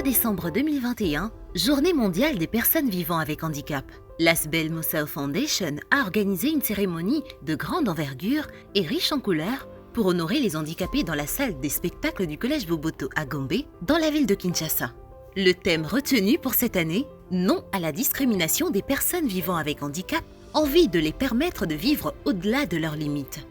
décembre 2021, Journée mondiale des personnes vivant avec handicap. L'Asbel Moussao Foundation a organisé une cérémonie de grande envergure et riche en couleurs pour honorer les handicapés dans la salle des spectacles du collège Boboto à Gombe, dans la ville de Kinshasa. Le thème retenu pour cette année, non à la discrimination des personnes vivant avec handicap, envie de les permettre de vivre au-delà de leurs limites.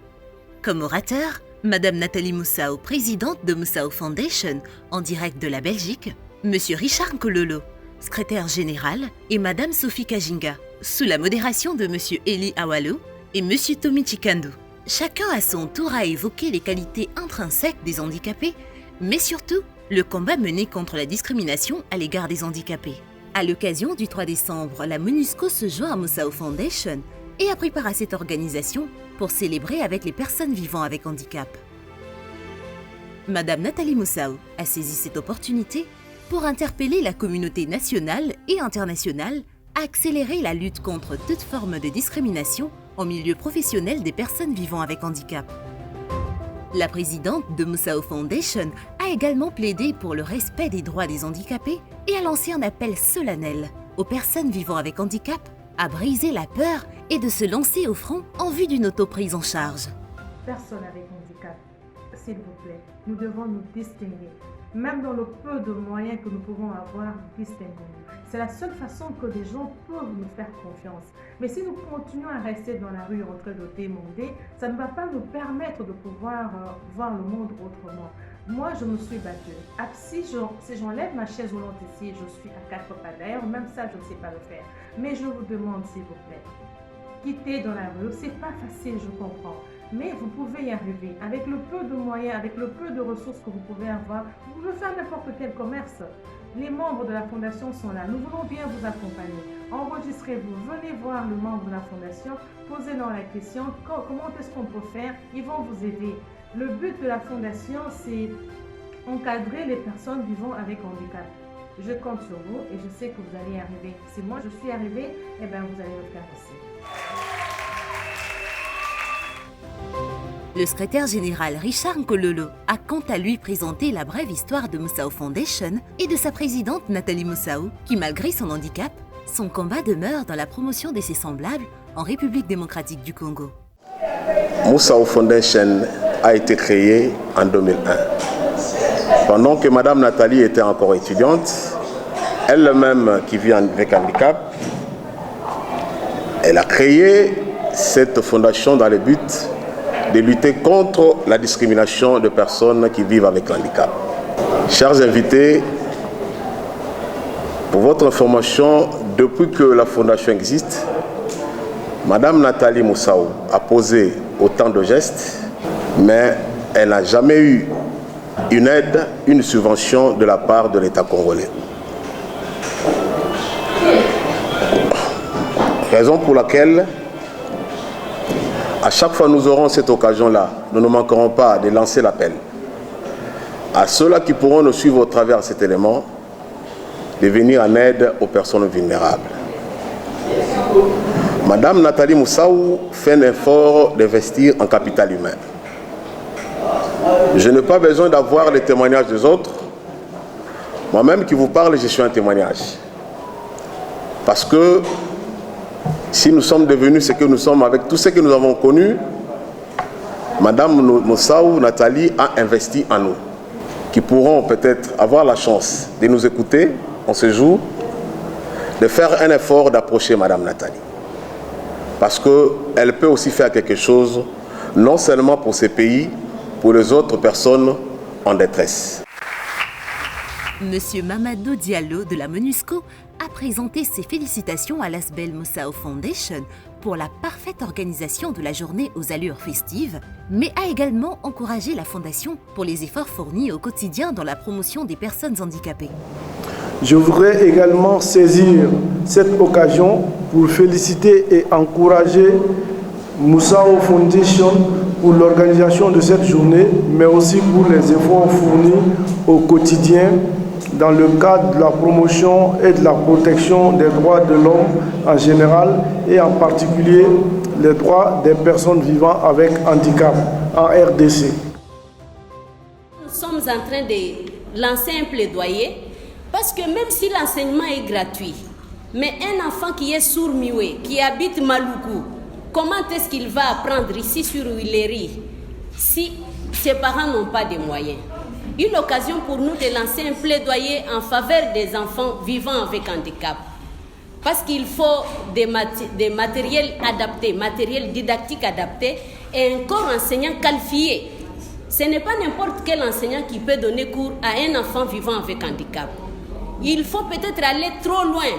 Comme orateur, Madame Nathalie Moussao, présidente de Moussao Foundation, en direct de la Belgique, Monsieur Richard Nkololo, secrétaire général, et Madame Sophie Kajinga, sous la modération de Monsieur Eli Awalo et Monsieur Tommy Chikandu. Chacun à son tour a évoqué les qualités intrinsèques des handicapés, mais surtout le combat mené contre la discrimination à l'égard des handicapés. À l'occasion du 3 décembre, la MONUSCO se joint à Moussao Foundation et a pris part à cette organisation pour célébrer avec les personnes vivant avec handicap. Madame Nathalie Moussao a saisi cette opportunité pour interpeller la communauté nationale et internationale à accélérer la lutte contre toute forme de discrimination en milieu professionnel des personnes vivant avec handicap. La présidente de Moussao Foundation a également plaidé pour le respect des droits des handicapés et a lancé un appel solennel aux personnes vivant avec handicap à briser la peur et de se lancer au front en vue d'une auto-prise en charge. Personne avec handicap, s'il vous plaît, nous devons nous distinguer. Même dans le peu de moyens que nous pouvons avoir, distinguons-nous. C'est la seule façon que les gens peuvent nous faire confiance. Mais si nous continuons à rester dans la rue en train de demander, ça ne va pas nous permettre de pouvoir voir le monde autrement. Moi, je me suis battue. Si j'enlève ma chaise roulante ici, je suis à 4 pas d'ailleurs, même ça, je ne sais pas le faire. Mais je vous demande, s'il vous plaît, quitter dans la rue, c'est pas facile, je comprends. Mais vous pouvez y arriver. Avec le peu de moyens, avec le peu de ressources que vous pouvez avoir, vous pouvez faire n'importe quel commerce. Les membres de la Fondation sont là. Nous voulons bien vous accompagner. Enregistrez-vous, venez voir le membre de la Fondation, posez-leur la question, comment est-ce qu'on peut faire? Ils vont vous aider. Le but de la Fondation, c'est encadrer les personnes vivant avec handicap. Je compte sur vous et je sais que vous allez y arriver. Si moi je suis arrivée, eh bien vous allez le faire aussi. Le secrétaire général Richard Nkololo a quant à lui présenté la brève histoire de Moussao Foundation et de sa présidente Nathalie Moussao, qui malgré son handicap, son combat demeure dans la promotion de ses semblables en République démocratique du Congo. Moussao Foundation a été créé en 2001. Pendant que Madame Nathalie était encore étudiante, elle-même qui vit avec handicap, elle a créé cette fondation dans le but de lutter contre la discrimination de personnes qui vivent avec handicap. Chers invités, pour votre information, depuis que la fondation existe, Madame Nathalie Moussao a posé autant de gestes, mais elle n'a jamais eu une aide, une subvention de la part de l'État congolais. Raison pour laquelle, à chaque fois que nous aurons cette occasion-là, nous ne manquerons pas de lancer l'appel à ceux-là qui pourront nous suivre au travers de cet élément, de venir en aide aux personnes vulnérables. Madame Nathalie Moussao fait un effort d'investir en capital humain. Je n'ai pas besoin d'avoir les témoignages des autres. Moi-même qui vous parle, je suis un témoignage. Parce que si nous sommes devenus ce que nous sommes avec tout ce que nous avons connu, Madame Moussao, Nathalie a investi en nous, qui pourront peut-être avoir la chance de nous écouter en ce jour, de faire un effort d'approcher Madame Nathalie. Parce qu'elle peut aussi faire quelque chose, non seulement pour ces pays, pour les autres personnes en détresse. Monsieur Mamadou Diallo de la MONUSCO a présenté ses félicitations à l'Asbel Moussao Foundation pour la parfaite organisation de la journée aux allures festives, mais a également encouragé la Fondation pour les efforts fournis au quotidien dans la promotion des personnes handicapées. Je voudrais également saisir cette occasion pour féliciter et encourager Moussao Foundation pour l'organisation de cette journée, mais aussi pour les efforts fournis au quotidien dans le cadre de la promotion et de la protection des droits de l'homme en général et en particulier les droits des personnes vivant avec handicap en RDC. Nous sommes en train de lancer un plaidoyer Parce que même si l'enseignement est gratuit, mais un enfant qui est sourd-muet, qui habite Maluku, comment est-ce qu'il va apprendre ici sur Huileri si ses parents n'ont pas de moyens? Une occasion pour nous de lancer un plaidoyer en faveur des enfants vivant avec handicap. Parce qu'il faut des matériels adaptés, matériel didactique adapté et un corps enseignant qualifié. Ce n'est pas n'importe quel enseignant qui peut donner cours à un enfant vivant avec handicap. Il faut peut-être aller trop loin,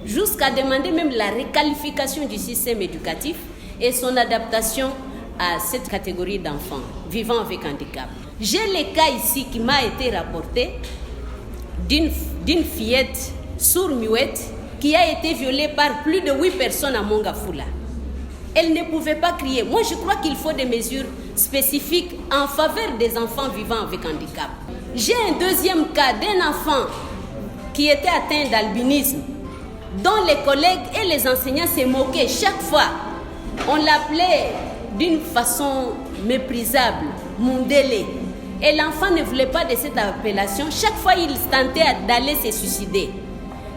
jusqu'à demander même la requalification du système éducatif et son adaptation à cette catégorie d'enfants vivant avec handicap. J'ai le cas ici qui m'a été rapporté d'une fillette sourd-muette qui a été violée par plus de 8 personnes à Mongafula. Elle ne pouvait pas crier. Moi, je crois qu'il faut des mesures spécifiques en faveur des enfants vivant avec handicap. J'ai un deuxième cas d'un enfant qui était atteint d'albinisme, dont les collègues et les enseignants se moquaient chaque fois. On l'appelait d'une façon méprisable, Mundele. Et l'enfant ne voulait pas de cette appellation. Chaque fois, il tentait d'aller se suicider.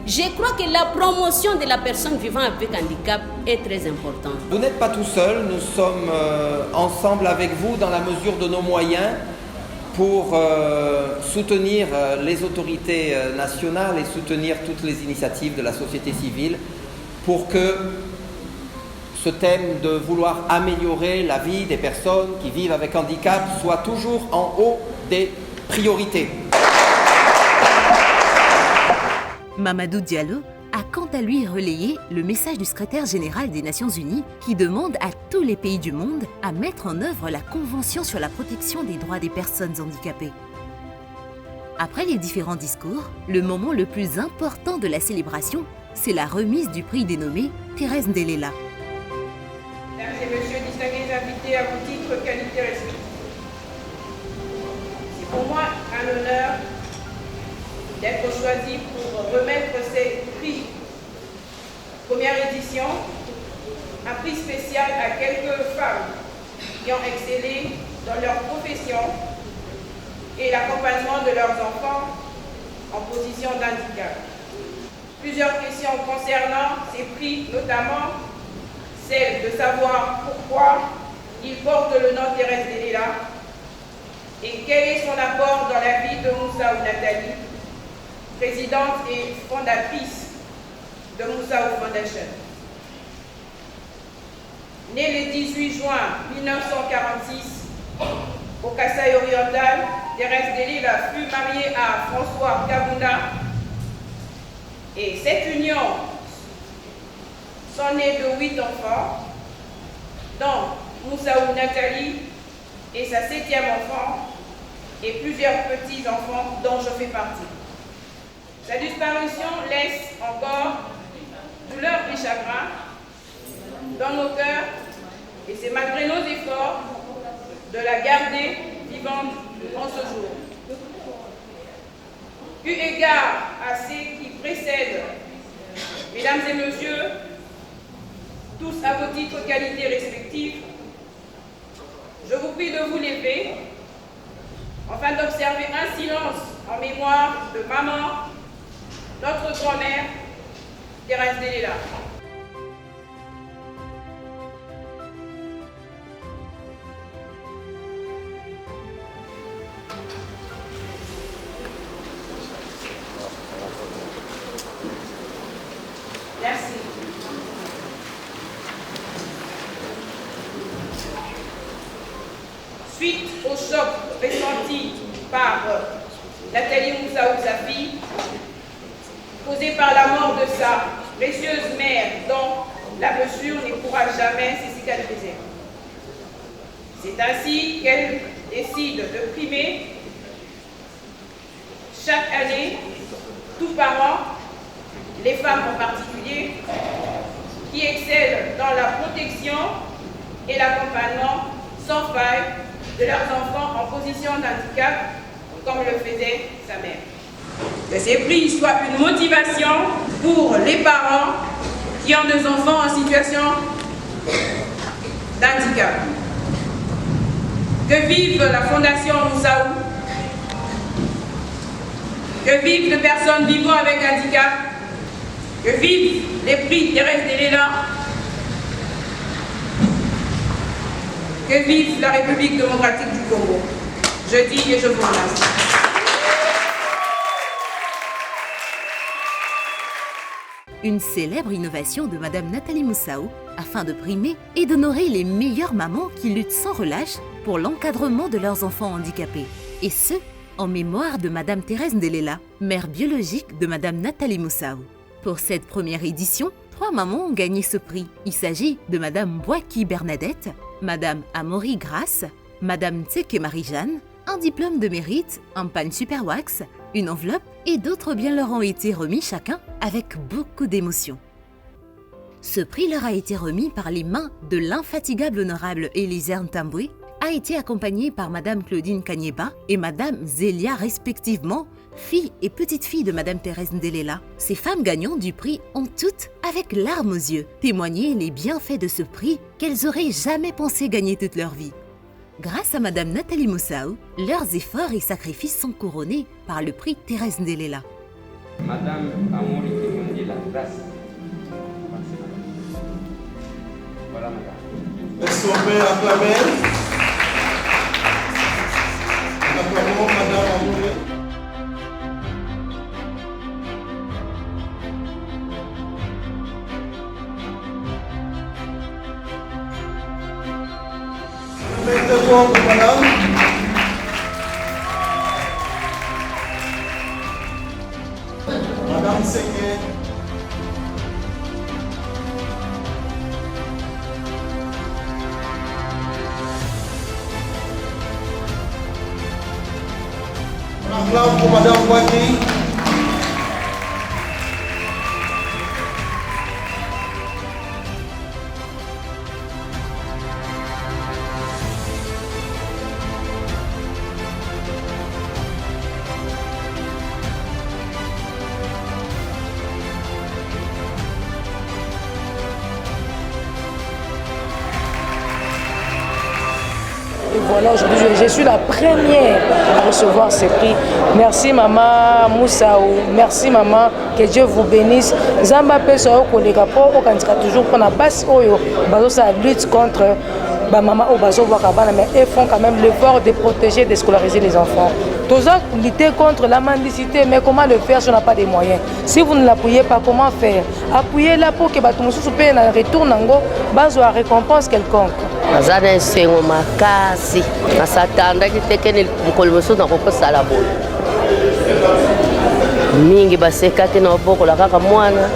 Je crois que la promotion de la personne vivant avec handicap est très importante. Vous n'êtes pas tout seul, nous sommes ensemble avec vous dans la mesure de nos moyens pour soutenir les autorités nationales et soutenir toutes les initiatives de la société civile pour que ce thème de vouloir améliorer la vie des personnes qui vivent avec handicap soit toujours en haut des priorités. Mamadou Diallo a quant à lui relayé le message du secrétaire général des Nations Unies qui demande à tous les pays du monde à mettre en œuvre la Convention sur la protection des droits des personnes handicapées. Après les différents discours, le moment le plus important de la célébration, c'est la remise du prix dénommé Thérèse Ndelela. Mesdames et messieurs, distingués invités à vos titres, qualités respectifs. C'est pour moi un honneur d'être choisi pour remettre ces prix. Première édition, un prix spécial à quelques femmes qui ont excellé dans leur profession et l'accompagnement de leurs enfants en position d'handicap. Plusieurs questions concernant ces prix, notamment celle de savoir pourquoi il porte le nom Thérèse Ndelela et quel est son apport dans la vie de Moussaou Nathalie, présidente et fondatrice de Moussaou Foundation. Née le 18 juin 1946 au Kasaï oriental, Thérèse Ndelela fut mariée à François Kabunda et cette union sont nés de 8 enfants, dont Moussaou Nathalie et sa 7e enfant et plusieurs petits-enfants dont je fais partie. Sa disparition laisse encore douleur et chagrin dans nos cœurs et c'est malgré nos efforts de la garder vivante en ce jour. Eu égard à ce qui précède, mesdames et messieurs, tous à vos titres qualités respectives, je vous prie de vous lever afin d'observer un silence en mémoire de maman, notre grand-mère, Thérèse Ndelela. Merci. Suite au choc ressenti par Nathalie Moussaou, sa fille, causé par la mort de sa précieuse mère dont la blessure ne pourra jamais se cicatriser. C'est ainsi qu'elle décide de primer chaque année tous parents, les femmes en particulier, qui excellent dans la protection et l'accompagnement sans faille de leurs enfants en position d'handicap, comme le faisait sa mère. Que ces prix soient une motivation pour les parents qui ont des enfants en situation d'handicap. Que vive la Fondation Moussaou Que vivent les personnes vivant avec handicap. Que vivent les prix Thérèse Delela. Que vive la République démocratique du Congo. Je dis et je vous remercie. Une célèbre innovation de Madame Nathalie Moussao afin de primer et d'honorer les meilleures mamans qui luttent sans relâche pour l'encadrement de leurs enfants handicapés. Et ce, en mémoire de Madame Thérèse Delela, mère biologique de Madame Nathalie Moussao. Pour cette première édition, 3 mamans ont gagné ce prix. Il s'agit de Madame Boaki Bernadette, Madame Amaury Grace, Madame Tseke Marie-Jeanne, un diplôme de mérite, un pan Superwax, une enveloppe et d'autres biens leur ont été remis chacun avec beaucoup d'émotion. Ce prix leur a été remis par les mains de l'infatigable honorable Élisère Ntambwe, a été accompagné par Madame Claudine Kanyeba et Madame Zélia respectivement, fille et petite-fille de Madame Thérèse Delela. Ces femmes gagnantes du prix ont toutes, avec larmes aux yeux, témoigné les bienfaits de ce prix qu'elles auraient jamais pensé gagner toute leur vie. Grâce à Madame Nathalie Moussao, leurs efforts et sacrifices sont couronnés par le prix Thérèse Delela. Madame Amaury qui la grâce. Voilà madame. Est-ce qu'on peut acclamer? Acclamons Madame Amaury. Mettez-vous madame. Madame Seigneur. On acclame pour Madame Boaki. Et voilà, aujourd'hui, je suis la première à recevoir ce prix. Merci maman Moussao, merci maman, que Dieu vous bénisse. Zamba Peso, collègue, toujours pour la base, ça lutte contre maman Obazo Wakabana, mais ils font quand même l'effort de protéger, de scolariser les enfants. Tous lutter contre la mendicité, mais comment le faire si on n'a pas de moyens? Si vous ne l'appuyez pas, comment faire? Appuyez-la pour que Batumoussou retourne en go, base à récompense quelconque. Azana sengo makasi asatanda kitekeni mukolo mosusu nakokosala boye mingi basekaki na obokola kaka mwana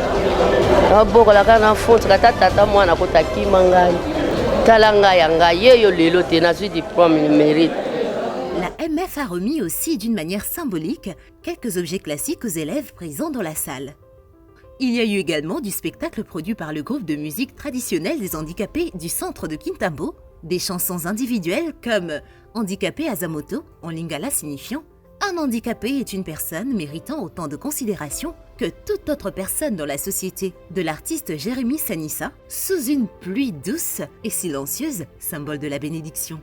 na obokola kaka na fonti kata tata mwana kotakima ngai tala ngai ya ngai yeyo lelo te nazwi diplôme mérite. La MF a remis aussi d'une manière symbolique quelques objets classiques aux élèves présents dans la salle. Il y a eu également du spectacle produit par le groupe de musique traditionnelle des handicapés du centre de Kintambo, des chansons individuelles comme « Handicapé Azamoto » en lingala signifiant « Un handicapé est une personne méritant autant de considération que toute autre personne dans la société » de l'artiste Jérémy Sanissa, sous une pluie douce et silencieuse, symbole de la bénédiction.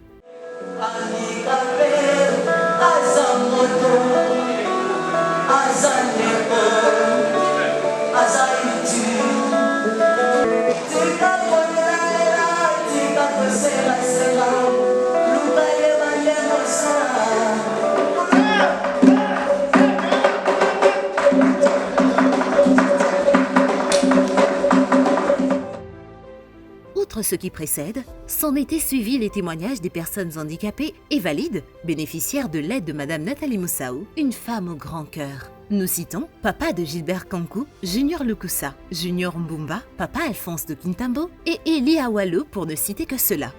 Outre ce qui précède, s'en étaient suivis les témoignages des personnes handicapées et valides, bénéficiaires de l'aide de Madame Nathalie Moussao, une femme au grand cœur. Nous citons papa de Gilbert Kankou, Junior Lukusa, Junior Mbumba, papa Alphonse de Kintambo et Eli Awalo pour ne citer que cela.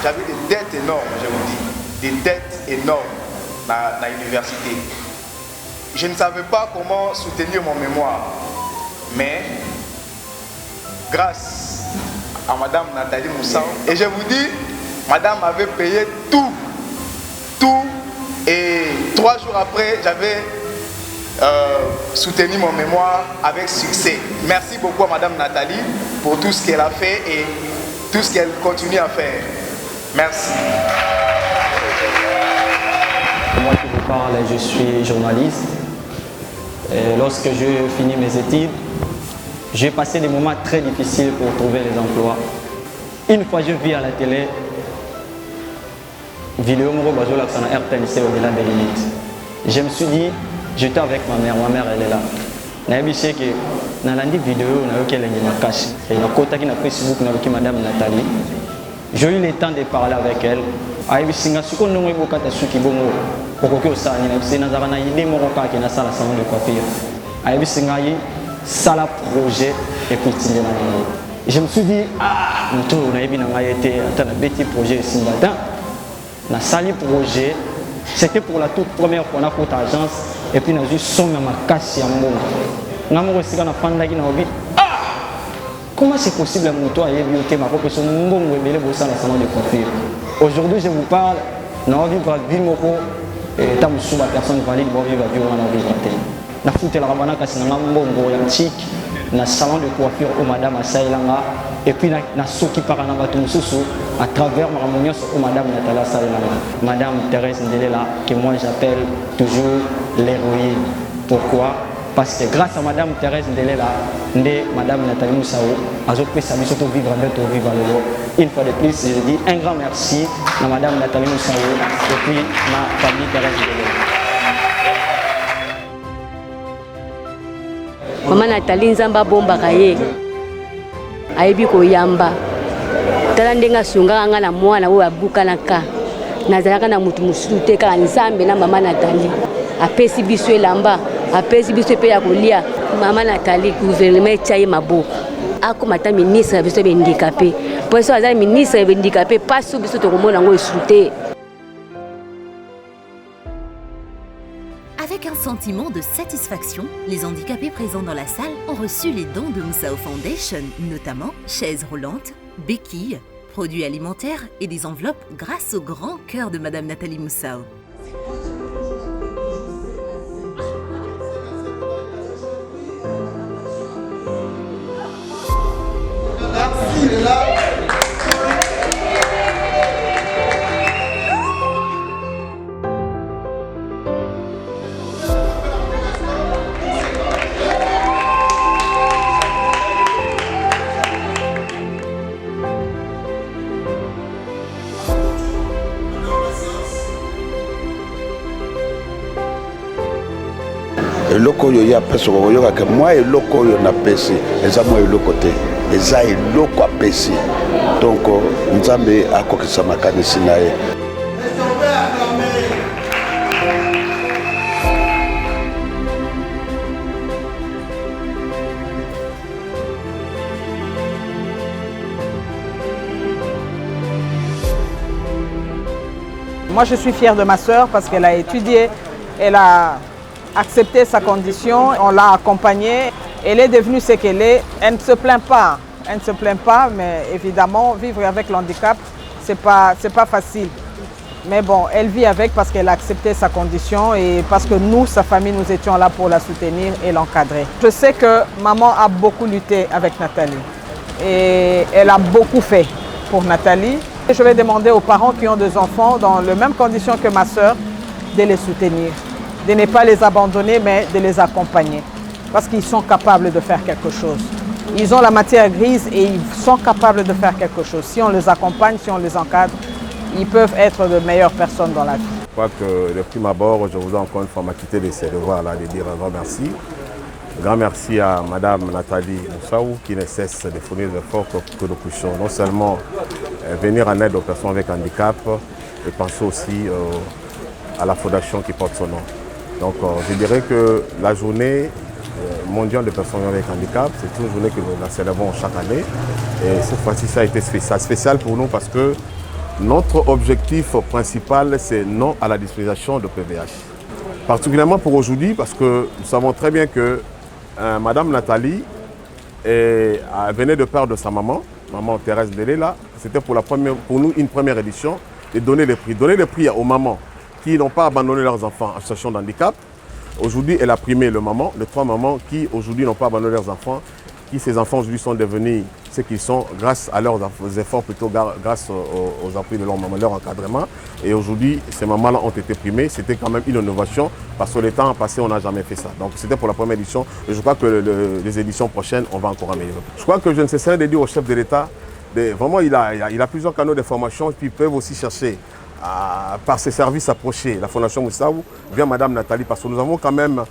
J'avais des dettes énormes, je vous dis, des dettes énormes dans l'université. Je ne savais pas comment soutenir mon mémoire, mais grâce à Madame Nathalie Moussa, et je vous dis, Madame avait payé tout, et 3 jours après, j'avais soutenu mon mémoire avec succès. Merci beaucoup à Madame Nathalie pour tout ce qu'elle a fait et tout ce qu'elle continue à faire. Merci. Moi qui vous parle, je suis journaliste. Et lorsque j'ai fini mes études, j'ai passé des moments très difficiles pour trouver les emplois. Une fois, je vis à la télé, vidéo Moro Bazola sur RTNC au-delà des limites. Je me suis dit, j'étais avec ma mère elle est là. Je sais que dans la vidéo, elle est caché. Et dans le Facebook, Madame Nathalie. J'ai eu le temps de parler avec elle. Je suis dit, je je me suis dit, projet, c'était pour la toute première fois dans notre agence, et puis nous sommes dans ma casse. Comment c'est possible que ma aujourd'hui, je vous parle, nous vivons à ville et tant que personne valide, nous vivons à ville. Nous foutons la ramana kasi na mbongo ya antique na salon de coiffure au madame Asailanga et puis na soki para na bato mususu à travers ma au madame Nathalie Asailanga. Madame Thérèse Ndelela que moi j'appelle toujours l'héroïne. Pourquoi? Parce que grâce à Madame Thérèse Ndelela, Madame Nathalie Moussa a surtout vivre une fois de plus, je dis un grand merci à Madame Nathalie Moussa et puis ma famille Thérèse Ndelela. Maman Nathalie Nzamba bomba kaye. Aibi ko yamba. Tala ndenga sunga nga na mwana wo abuka na ka. Nazalaka na mutu mususu te ka Nzambe na Maman Nathalie. Apesi biso elamba. Apesi biso pe ya kolia. Maman Nathalie gouvernement tchaye maboko. Ako mata ministre biso be handicapé. Pour ça azali ministre be handicapé pas sou biso to komona ngo esouté. Avec un sentiment de satisfaction, les handicapés présents dans la salle ont reçu les dons de Moussao Foundation, notamment chaises roulantes, béquilles, produits alimentaires et des enveloppes grâce au grand cœur de Madame Nathalie Moussao. Merci, là. eloko oyo ya pesa koyoka ke moi eloko oyo na pesi eza moi eloko te eza eloko apesi donc Nzambe akokisa makanisi na ye. Moi je suis fière de ma sœur parce qu'elle a étudié, elle a accepté sa condition, on l'a accompagnée, elle est devenue ce qu'elle est, elle ne se plaint pas, mais évidemment vivre avec le handicap c'est pas facile. Mais bon, elle vit avec parce qu'elle a accepté sa condition et parce que nous, sa famille, nous étions là pour la soutenir et l'encadrer. Je sais que maman a beaucoup lutté avec Nathalie et elle a beaucoup fait pour Nathalie. Je vais demander aux parents qui ont des enfants dans les mêmes conditions que ma sœur de les soutenir, de ne pas les abandonner mais de les accompagner parce qu'ils sont capables de faire quelque chose. Ils ont la matière grise et ils sont capables de faire quelque chose. Si on les accompagne, si on les encadre, ils peuvent être de meilleures personnes dans la vie. Je crois que de prime abord, je vous ai encore une fois m'acquitté de ces devoirs-là, de dire un grand merci. Un grand merci à Madame Nathalie Moussaou qui ne cesse de fournir des efforts pour que nous puissions non seulement venir en aide aux personnes avec handicap, et penser aussi à la fondation qui porte son nom. Donc je dirais que la journée mondiale des personnes avec handicap. C'est une journée que nous la célébrons chaque année. Et cette fois-ci, ça a été spécial pour nous parce que notre objectif principal, c'est non à la discrimination de PVH. Particulièrement pour aujourd'hui, parce que nous savons très bien que Madame Nathalie venait de perdre sa maman Thérèse Delela. C'était pour nous une première édition de donner les prix. Donner les prix aux mamans qui n'ont pas abandonné leurs enfants en situation de handicap. Aujourd'hui, elle a primé les 3 mamans qui aujourd'hui n'ont pas abandonné leurs enfants, qui ces enfants aujourd'hui sont devenus ce qu'ils sont grâce à leurs efforts, plutôt grâce aux appuis de leur maman, leur encadrement. Et aujourd'hui, ces mamans-là ont été primées. C'était quand même une innovation parce que les temps passés, on n'a jamais fait ça. Donc c'était pour la première édition. Et je crois que les éditions prochaines, on va encore améliorer. Je crois que je ne cesserai de dire au chef de l'État, vraiment, il a plusieurs canaux de formation et puis ils peuvent aussi chercher par ses services approchés, la Fondation Moussaou, via Madame Nathalie, parce que nous avons quand même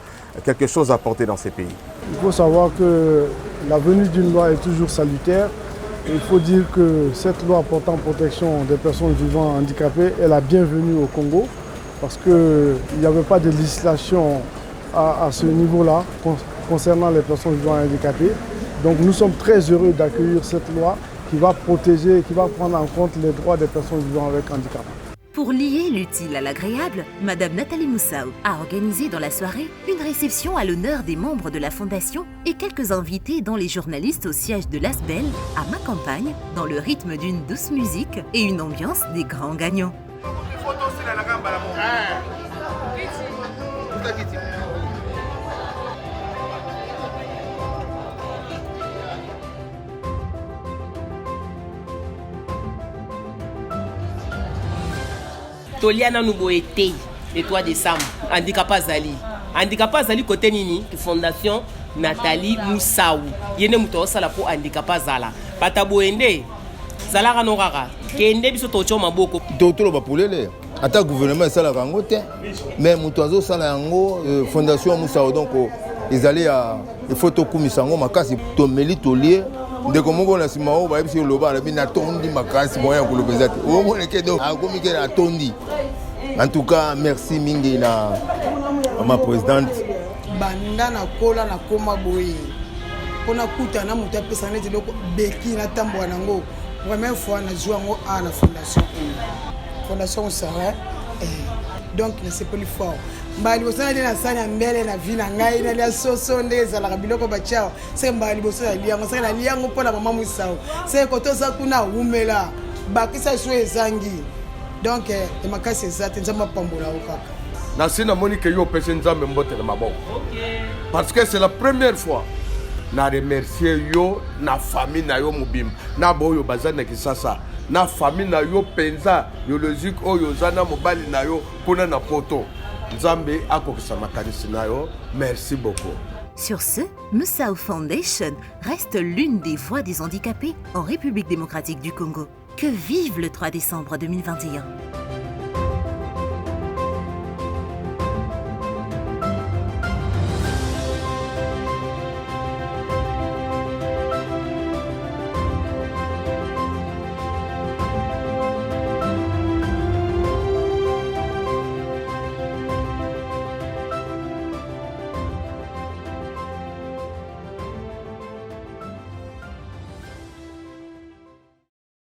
quelque chose à apporter dans ces pays. Il faut savoir que la venue d'une loi est toujours salutaire. Il faut dire que cette loi portant protection des personnes vivant handicapées est la bienvenue au Congo, parce qu'il n'y avait pas de législation à ce niveau-là concernant les personnes vivant handicapées. Donc nous sommes très heureux d'accueillir cette loi qui va protéger et qui va prendre en compte les droits des personnes vivant avec handicap. Pour lier l'utile à l'agréable, Madame Nathalie Moussaou a organisé dans la soirée une réception à l'honneur des membres de la Fondation et quelques invités dont les journalistes au siège de l'ASBEL à ma campagne, dans le rythme d'une douce musique et une ambiance des grands gagnants. Toliana Nouboé le 3 décembre, handicapé Zali côté nini, Fondation Nathalie Moussaou. Yene muto sala pour handicapé Zala. Pataboende, Zala Ranorara, Kende biso tocho maboko. D'autres va pour les. Ata gouvernement sala rangote, mais mutoazo sala yango Fondation Moussaou donc ils allaient à photo kumisango makasi tomeli tolier. De comment na simao ba ebisi loba na bina tondi makasi moya ko lobezati o mone ke do akomi ke na tondi. En tout cas merci mingi na ma présidente banda na kola na koma boye pona kuta na muta pesa neti loko beki na tambo nango première fois na joua ngo à la fondation Sarah donc c'est plus fort mbali bosana na sanya mbele na vina ngai na lia soso ndeza la biloko bachao se mbali bosana liango se na liango pona mama Moussaou se kotosa kuna umela bakisa sho ezangi donc e makasi ezate nzamba pambola okaka na sina moni ke yo pese nzambe mbote na maboko parce que c'est la première fois na remercier yo na famille na yo mubimba na boyo bazana kisasa na famille na yo penza biologique oyo zana mobali na yo kuna na poto nzambe akokisa makanisi na yo merci beaucoup. Sur ce, Moussaou Foundation reste l'une des voix des handicapés en République démocratique du Congo. Que vive le 3 décembre 2021.